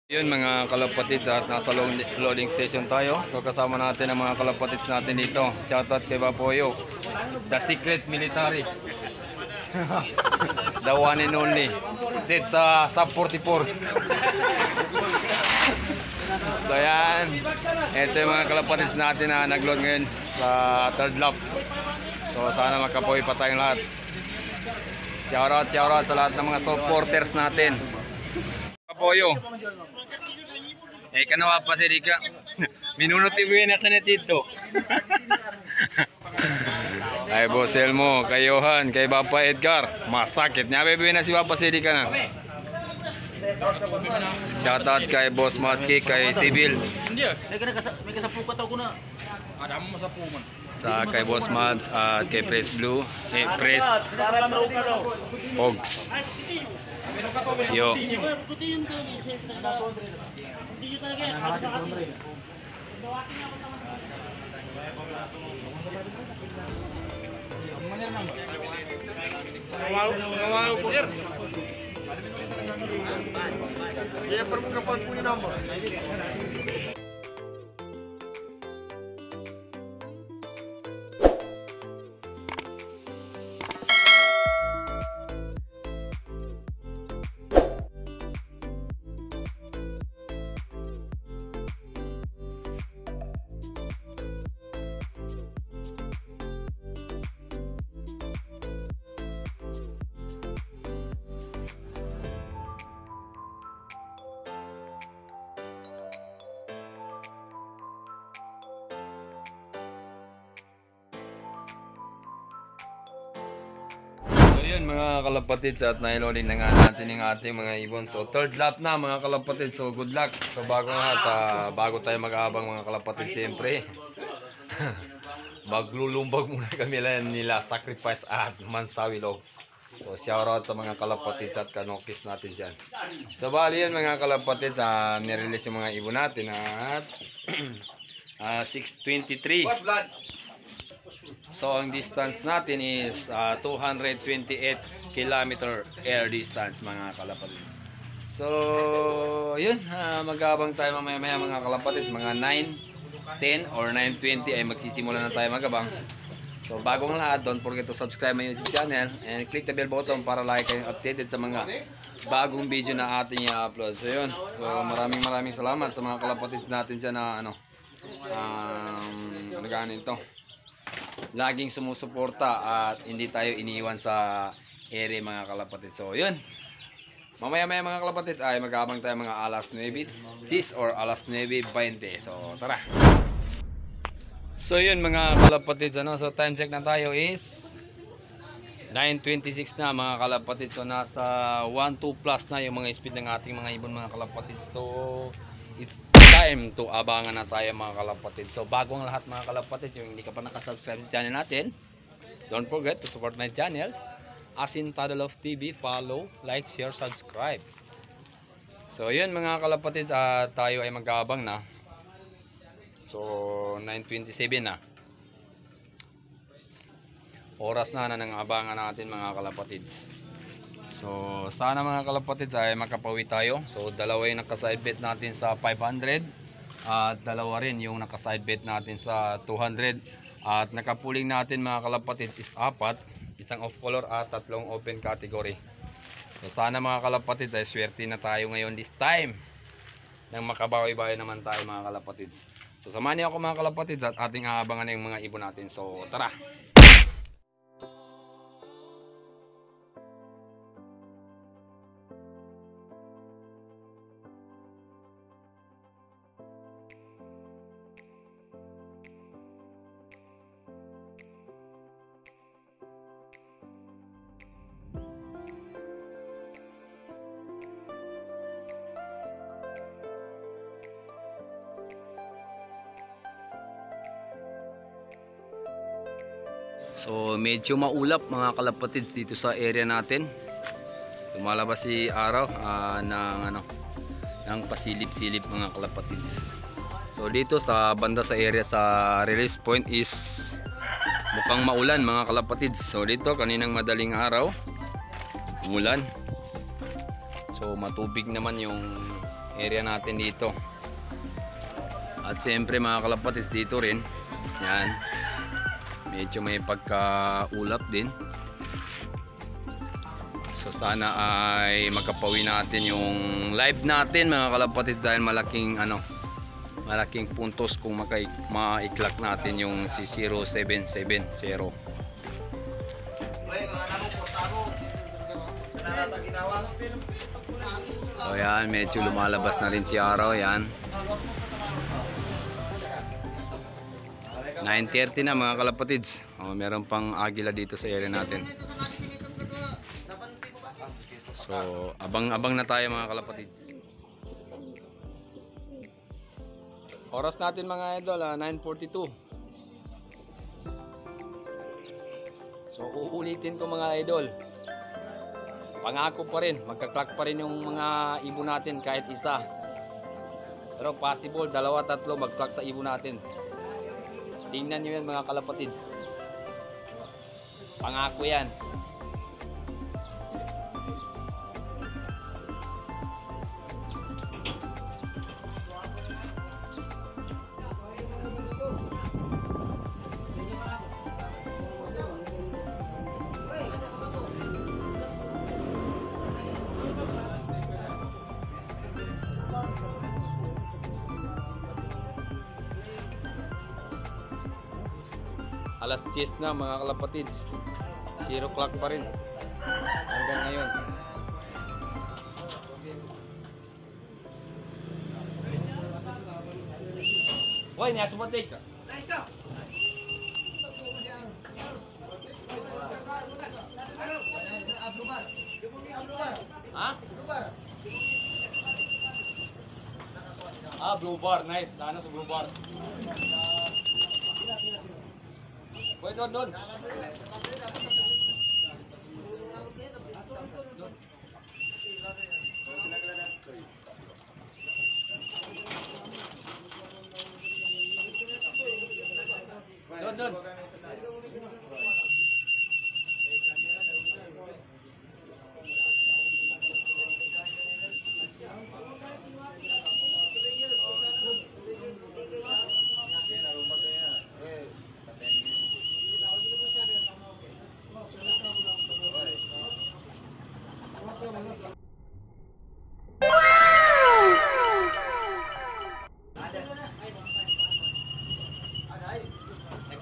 Yun mga kalapatids at nasa loading station tayo. So kasama natin ang mga kalapatids natin dito. Shoutout kay Bapoyo, the secret military. The one and only. Sit sa sub 44. So yan. Ito yung mga kalapatids natin na nag-load ngayon sa third lap. So sana magkapoy pa tayong lahat. Shoutout sa lahat ng mga supporters natin. Bapoyo. Kanawa pa si Rika. Minunuti buenas na dito. Ay Boss Elmo, kay Johan, kay Papa Edgar. Masakit niya buenas si Papa si Rika na. Shoutout kay Boss Matski, kay Sibil. May kasapukat ako na. Ada mo masapuman. Sa kay Boss Mads at kay Press Blue, Press Pogs. Yo. Yun mga kalapatids at nailoading na nga natin yung ating mga ibon. So third lap na mga kalapatids, so good luck. So bago tayo mag-aabang mga kalapatids, siyempre maglulumbag muna kami lang nila Sacrifice at Mansawilog. So shoutout sa mga kalapatids at kanokis natin dyan. So bali yan mga kalapatids, nirelease yung mga ibon natin at 6:23. So ang distance natin is 228 km air distance mga kalapatids. So yun, mag-aabang tayo mamaya mga kalapatids, mga 9:10 or 9:20 ay magsisimula na tayo mag-abang. So bagong lahat, don't forget to subscribe my YouTube channel and click the bell button para lagi kayong updated sa mga bagong video na ating i-upload. So yun, so maraming salamat sa mga kalapatids natin dyan na ito, laging sumusuporta at hindi tayo iniwan sa area mga kalapatids. So yun, mamaya mga kalapatids ay mag-aabang tayo mga alas 9:10 or alas 9:20. So tara. So yun mga kalapatids, so time check na tayo is 9:26 na mga kalapatids. So nasa 1-2 plus na yung mga speed ng ating mga ibon mga kalapatids. So it's time to abangan na tayo mga kalapatids. So bago ang lahat mga kalapatids, yung hindi ka pa nakasubscribe sa channel natin, don't forget to support my channel Asintado Love TV. Follow, like, share, subscribe. So yun mga kalapatids, tayo ay mag-aabang na. So 9:27 na. Oras na ng abangan natin mga kalapatids. So sana mga kalapatids ay makapawi tayo. So dalawa yung naka-side bet natin sa 500 at dalawa rin yung naka-side bet natin sa 200. At nakapuling natin mga kalapatids is 4, isang off color at 3 open category. So sana mga kalapatids ay swerte na tayo ngayon this time, nang makabawi-bawi naman tayo mga kalapatids. So samahan niyo ako mga kalapatids at ating aabangan yung mga ibon natin. So tara. So medyo maulap mga kalapatids dito sa area natin. Lumalabas si araw ng pasilip-silip mga kalapatids. So dito sa banda sa area sa release point is mukhang maulan mga kalapatids. So dito kaninang madaling araw umulan. So matubig naman yung area natin dito. At siyempre mga kalapatids dito rin, yan, medyo may pagkaulap din. So sana ay magkapawi natin yung live natin mga kalapatids, dahil malaking puntos kung ma-clock natin yung si 0770. So yan, medyo lumalabas na rin si araw. Yan, 9:30 na mga kalapatids. Meron pang agila dito sa area natin. So abang-abang na tayo mga kalapatids. Oras natin mga idol, 9:42. So uulitin ko mga idol, pangako pa rin, magka-clock pa rin yung mga ibon natin kahit isa. Pero possible, 2-3 mag-clock sa ibon natin. Tingnan nyo yan mga kalapatids. Pangako yan. Alas 10 na mga kalapatids, 0 o'clock pa rin hanggang ngayon. Hoy, nasubatik ka. Ha? Blue bar, nice. Ano sa blue bar? Boy, doon. Doon.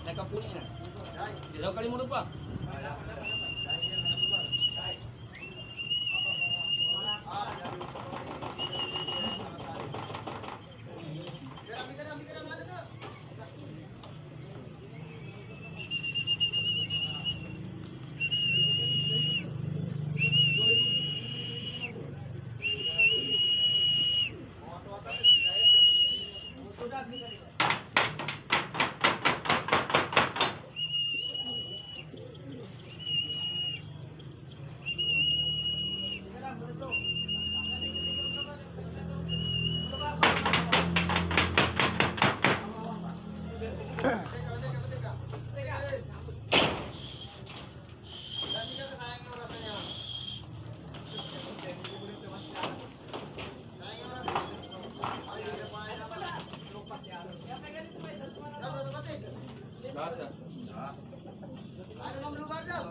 Nagkapunin na. Di daw kalimutan pa. Basa. Ano ang lugar daw?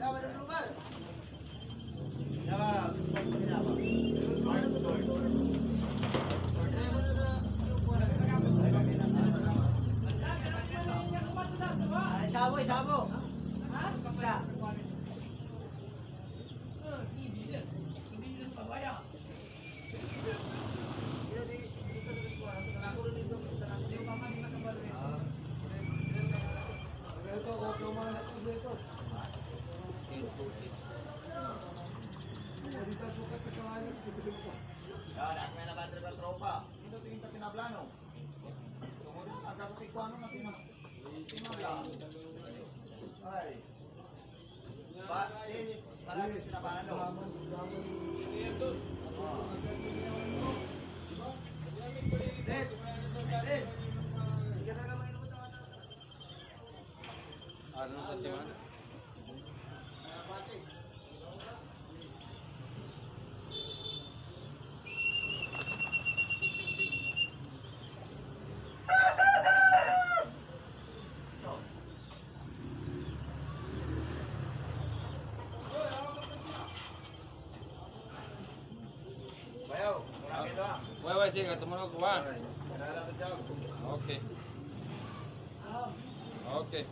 Daw ang lugar. Ya, susunod ko na ba? Sabo. Ha? Sa. Ano sa timan? tumunog ko ba? Okay. Okay.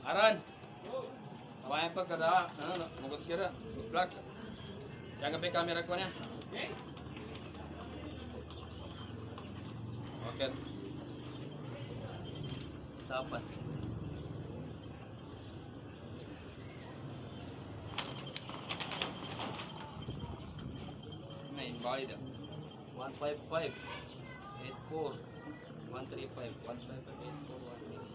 Aran. Kawayan pa kada, mugos kira, vlog. Yang gabi kamera ko niya. Okay. Sapat. Nah, invalid. 155 84 135 155 84 136.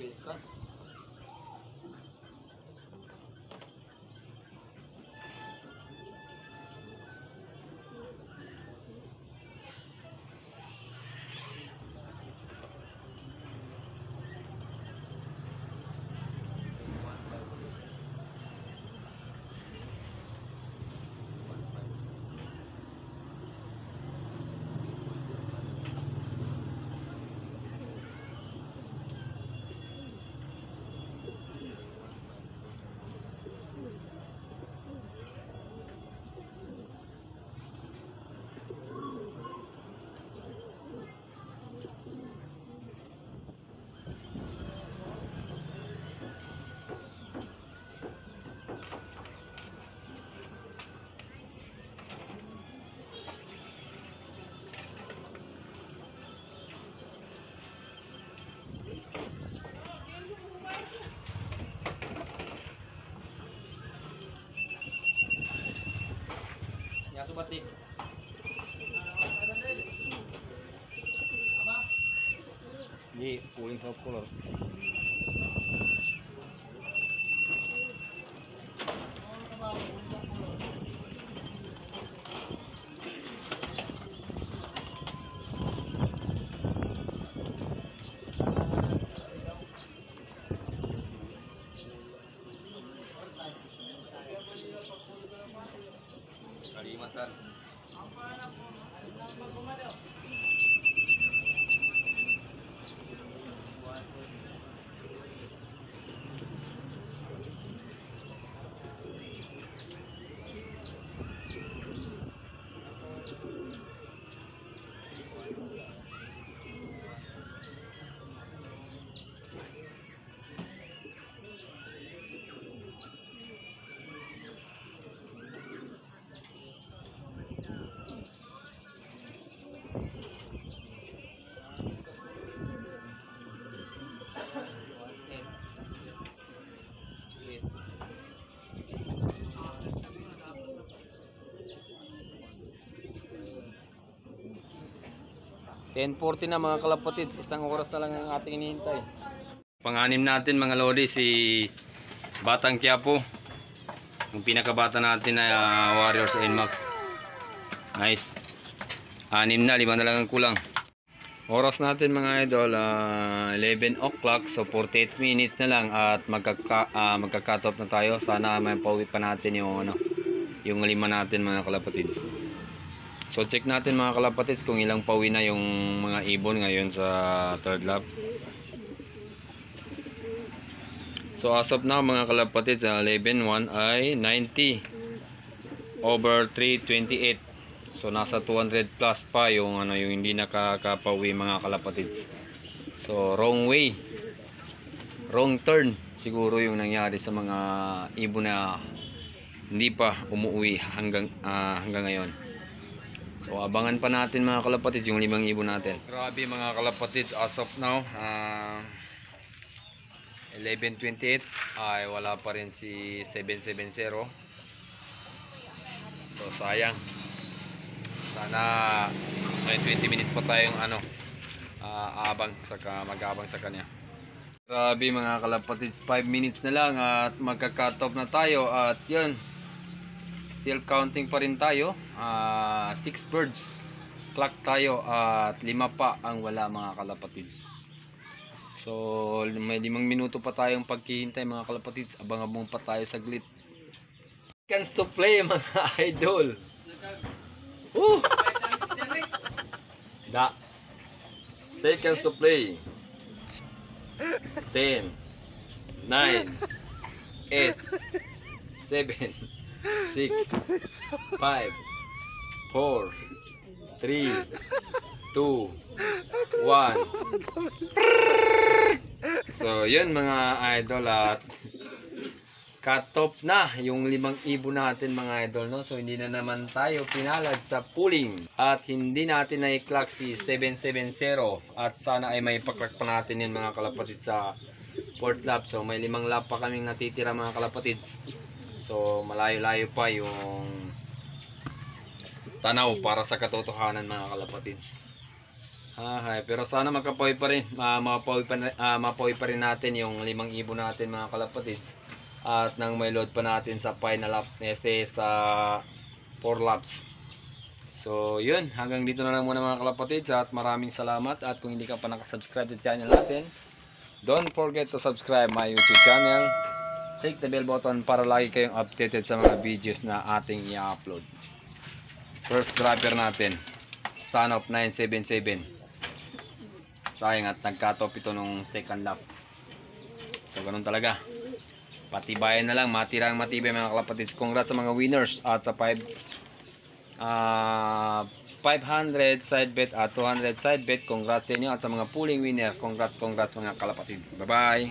Pesca. Ya sobat nih. Ini cooling top color. Kalimantan. 10:40 na mga kalapatids. Isang oras na lang ang ating hinihintay. Pang-anim natin mga lodi si Batang Quiapo. Yung pinakabata natin na Warriors NMAX. Nice. 6 na, 5 na lang ang kulang. Oras natin mga idol, 11 o'clock, so 48 minutes na lang at magka-cut off na tayo. Sana may pauwi pa natin yung yung 5 natin mga kalapatids. So check natin mga kalapatids kung ilang pauwi na yung mga ibon ngayon sa third lap. So as of now mga kalapatids, 11-1 ay 90 over 328. So nasa 200 plus pa yung yung hindi nakakapauwi mga kalapatids. So wrong way, wrong turn siguro yung nangyari sa mga ibon na hindi pa umuwi hanggang ngayon. So abangan pa natin mga kalapatids yung 5 ibon natin. Grabe mga kalapatids, as of now 11:28 ay wala pa rin si 770. So sayang. Sana may 20 minutes pa tayong mag-aabang sa kanya. Grabe mga kalapatids, 5 minutes na lang at magka-cut off na tayo at yun, still counting pa rin tayo. 6 birds clock tayo at 5 pa ang wala mga kalapatids. So may 5 minuto pa tayong paghihintay mga kalapatids. Abang-abang pa tayo saglit. Seconds to play mga idol. Seconds to play. 10, 9, 8, 7, 6, 5, 4, 3, 2, 1. So yun mga idol, at cut off na yung 5 ibon natin mga idol, no? So hindi na naman tayo pinalad sa pooling at hindi natin na-clock si 770 at sana ay may pa-clock pa natin yun mga kalapatids sa 4th lap. So may 5 lap pa kaming natitira mga kalapatids. So malayo-layo pa yung tanaw para sa katotohanan mga kalapatids. Pero sana makapawi pa rin, mapawi pa rin natin yung 5 ibon natin mga kalapatids. At nang may load pa natin sa final lap sa 4 laps. So yun, hanggang dito na lang muna mga kalapatids at maraming salamat. At kung hindi ka pa nakasubscribe sa channel natin, don't forget to subscribe my YouTube channel. Click the bell button para lagi kayong updated sa mga videos na ating i-upload. First driver natin, Son of 977. Sayang at nag-cut off ito nung second lap. So ganun talaga. Patibayan na lang, matirang matibay mga kalapatids. Congrats sa mga winners at sa 500 side bet at 200 side bet. Congrats sa inyo at sa mga pooling winner. Congrats mga kalapatids. Bye bye.